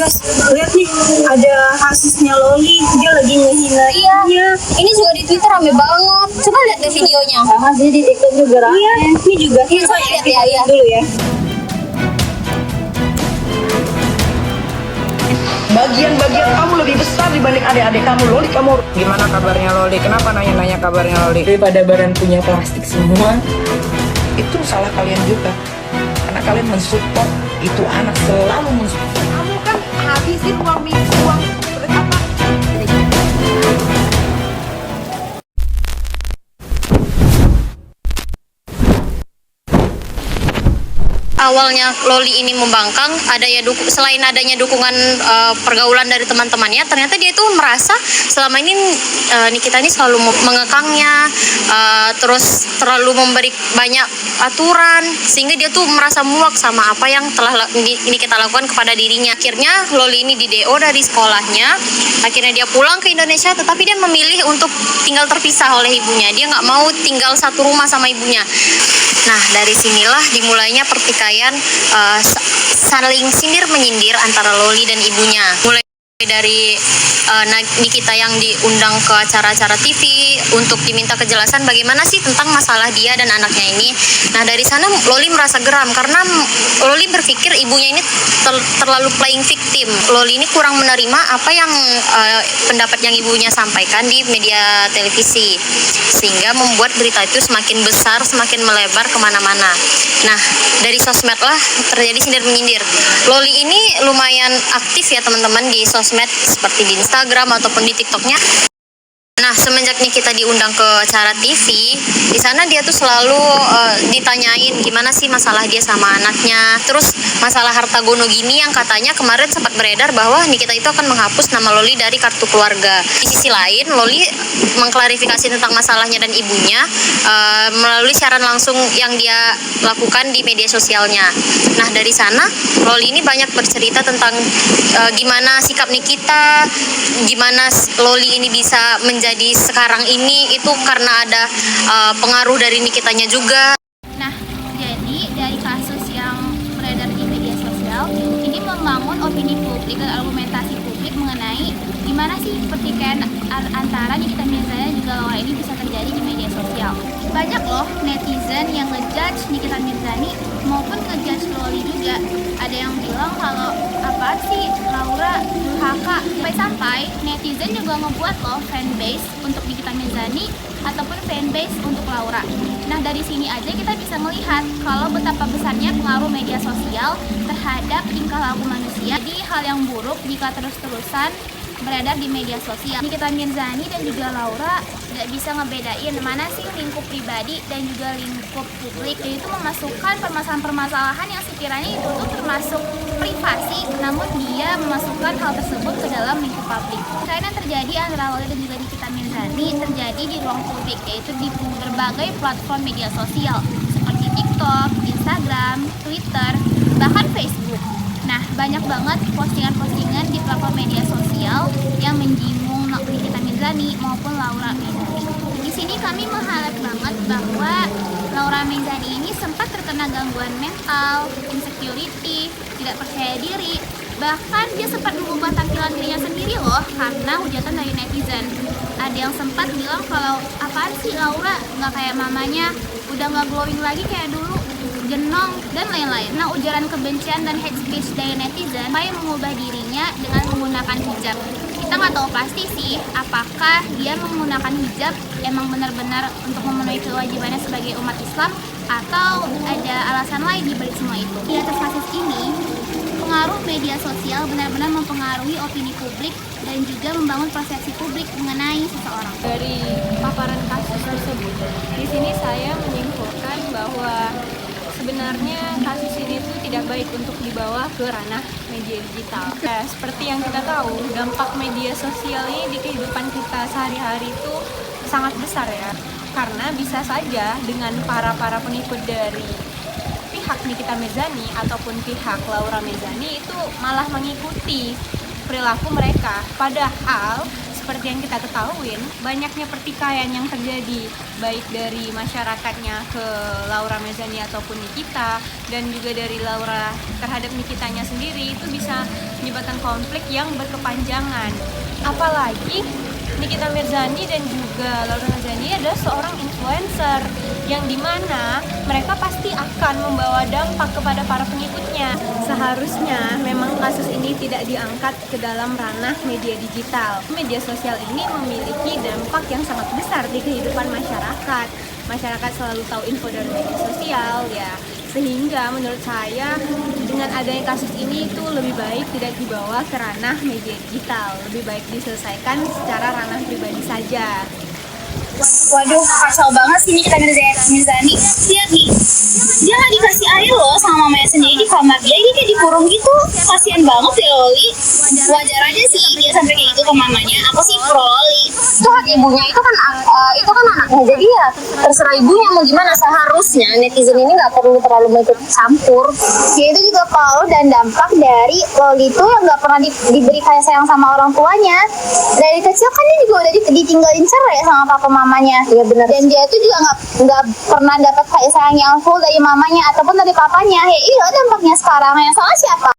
Terus lihat nih ada kasusnya Loli, dia lagi ngehina Iya. Ini juga di Twitter rame banget. Coba lihat deh videonya. sama sih di TikTok juga rame. Iya, ini juga. Iya, coba lihat ya. Dulu ya. Bagian-bagian kamu lebih besar dibanding adik-adik kamu. Loli, kamu gimana kabarnya Loli? Kenapa nanya-nanya kabarnya Loli? Daripada badan punya plastik semua. Itu salah kalian juga. Karena kalian mensupport itu anak, selalu mensupport. Kamu kan habisin uang apa? Awalnya Loli ini membangkang, selain adanya dukungan pergaulan dari teman-temannya, ternyata dia itu merasa selama ini Nikita ini selalu mengekangnya, terus terlalu memberi banyak aturan, sehingga dia tuh merasa muak sama apa yang telah Nikita lakukan kepada dirinya. Akhirnya Loli ini di DO dari sekolahnya, akhirnya dia pulang ke Indonesia, tetapi dia memilih untuk tinggal terpisah oleh ibunya. Dia nggak mau tinggal satu rumah sama ibunya. Nah, dari sinilah dimulainya pertikaian saling sindir menyindir antara Loli dan ibunya. Mulai dari Nikita yang diundang ke acara-acara TV untuk diminta kejelasan bagaimana sih tentang masalah dia dan anaknya ini. Nah, dari sana Loli merasa geram karena Loli berpikir ibunya ini terlalu playing victim. Loli ini kurang menerima apa yang pendapat yang ibunya sampaikan di media televisi, sehingga membuat berita itu semakin besar, semakin melebar kemana-mana. Nah, dari sosmed lah terjadi sindir menyindir. Loli ini lumayan aktif ya teman-teman di sosmed seperti di Instagram ataupun di TikToknya. Nah, semenjak Nikita diundang ke acara TV, di sana dia tuh selalu ditanyain gimana sih masalah dia sama anaknya. Terus masalah harta gono gini yang katanya kemarin sempat beredar bahwa Nikita itu akan menghapus nama Loli dari kartu keluarga. Di sisi lain, Loli mengklarifikasi tentang masalahnya dan ibunya melalui siaran langsung yang dia lakukan di media sosialnya. Nah, dari sana Loli ini banyak bercerita tentang gimana sikap Nikita, gimana Loli ini bisa menjadi sekarang ini itu karena ada pengaruh dari Nikitanya juga. Nah, jadi dari kasus yang beredar di media sosial, ini membangun opini publik dan argumentasi publik mengenai gimana sih pertikaian antara Nikita Mirzani dan juga Laura ini bisa terjadi di media sosial. Banyak loh netizen yang ngejudge Nikita Mirzani maupun ngejudge Loli juga. Ada yang bilang kalau apaan sih Laura durhaka, sampai netizen juga ngebuat loh fanbase untuk Nikita Mirzani ataupun fanbase untuk Laura. Nah, dari sini aja kita bisa melihat kalau betapa besarnya pengaruh media sosial terhadap tingkah laku manusia. Jadi hal yang buruk jika terus-terusan beredar di media sosial. Nikita Mirzani dan juga Laura gak bisa ngebedain mana sih lingkup pribadi dan juga lingkup publik. Jadi itu memasukkan permasalahan-permasalahan yang sekiranya itu tuh termasuk privasi, namun dia memasukkan hal tersebut ke dalam lingkup publik. Pertikaian yang terjadi antara Laura dan juga Nikita Mirzani terjadi di ruang publik, yaitu di berbagai platform media sosial seperti TikTok, Instagram, Twitter, bahkan Facebook. Nah, banyak banget postingan-postingan di platform media sosial yang menyinggung Nikita Mirzani maupun Laura Mirzani. Di sini kami meng-highlight banget bahwa Laura Mirzani ini sempat terkena gangguan mental, insecurity, tidak percaya diri. Bahkan dia sempat mengubah tampilan dirinya sendiri loh karena hujatan dari netizen. Ada yang sempat bilang kalau apaan sih Laura nggak kayak mamanya, udah nggak glowing lagi kayak dulu, jenong, dan lain-lain. Nah, ujaran kebencian dan hate speech dari netizen supaya mengubah dirinya dengan menggunakan hijab. Kita nggak tahu pasti sih apakah dia menggunakan hijab emang benar-benar untuk memenuhi kewajibannya sebagai umat Islam atau ada alasan lain di balik semua itu. Di atas kasus ini, pengaruh media sosial benar-benar mempengaruhi opini publik dan juga membangun persepsi publik mengenai seseorang. Dari paparan kasus tersebut, di sini saya menyimpulkan bahwa sebenarnya kasus ini tuh tidak baik untuk dibawa ke ranah media digital. Seperti yang kita tahu, dampak media sosial ini di kehidupan kita sehari-hari itu sangat besar ya. Karena bisa saja dengan para pengikut dari pihak Nikita Mirzani ataupun pihak Laura Mirzani itu malah mengikuti perilaku mereka. Padahal seperti yang kita ketahui, banyaknya pertikaian yang terjadi baik dari masyarakatnya ke Laura Mezani ataupun Nikita, dan juga dari Laura terhadap Nikitanya sendiri, itu bisa menyebabkan konflik yang berkepanjangan. Apalagi Nikita Mirzani dan juga Laura Mezani adalah seorang influencer yang dimana mereka pasti akan membawa dampak kepada para pengikutnya. Seharusnya memang kasus ini tidak diangkat ke dalam ranah media digital. Media sosial ini memiliki dampak yang sangat besar di kehidupan masyarakat. Masyarakat selalu tahu info dari media sosial ya. Sehingga menurut saya dengan adanya kasus ini itu lebih baik tidak dibawa ke ranah media digital, lebih baik diselesaikan secara ranah pribadi saja. Waduh, kacau banget sih Nikita Mirzani. Lihat nih, dia nggak dikasih air loh sama mamanya sendiri di kamar dia. Ini kayak dikurung gitu. Kasian banget ya Loli. Wajar aja sih dia sampai kayak gitu ke mamanya. Aku sih pro Loli. Itu hak ibunya, itu kan anaknya, jadi ya terserah ibunya mau gimana. Seharusnya netizen ini nggak perlu terlalu ikut campur. Ya itu juga Paul dan dampak dari Loli itu yang nggak pernah diberi kasih sayang sama orang tuanya. Dari kecil kan dia juga udah ditinggalin cerai sama papa mamanya. Iya benar. Dan dia itu juga nggak pernah dapat kasih sayang yang full dari mamanya ataupun dari papanya. Ya iya dampaknya sekarang yang salah siapa?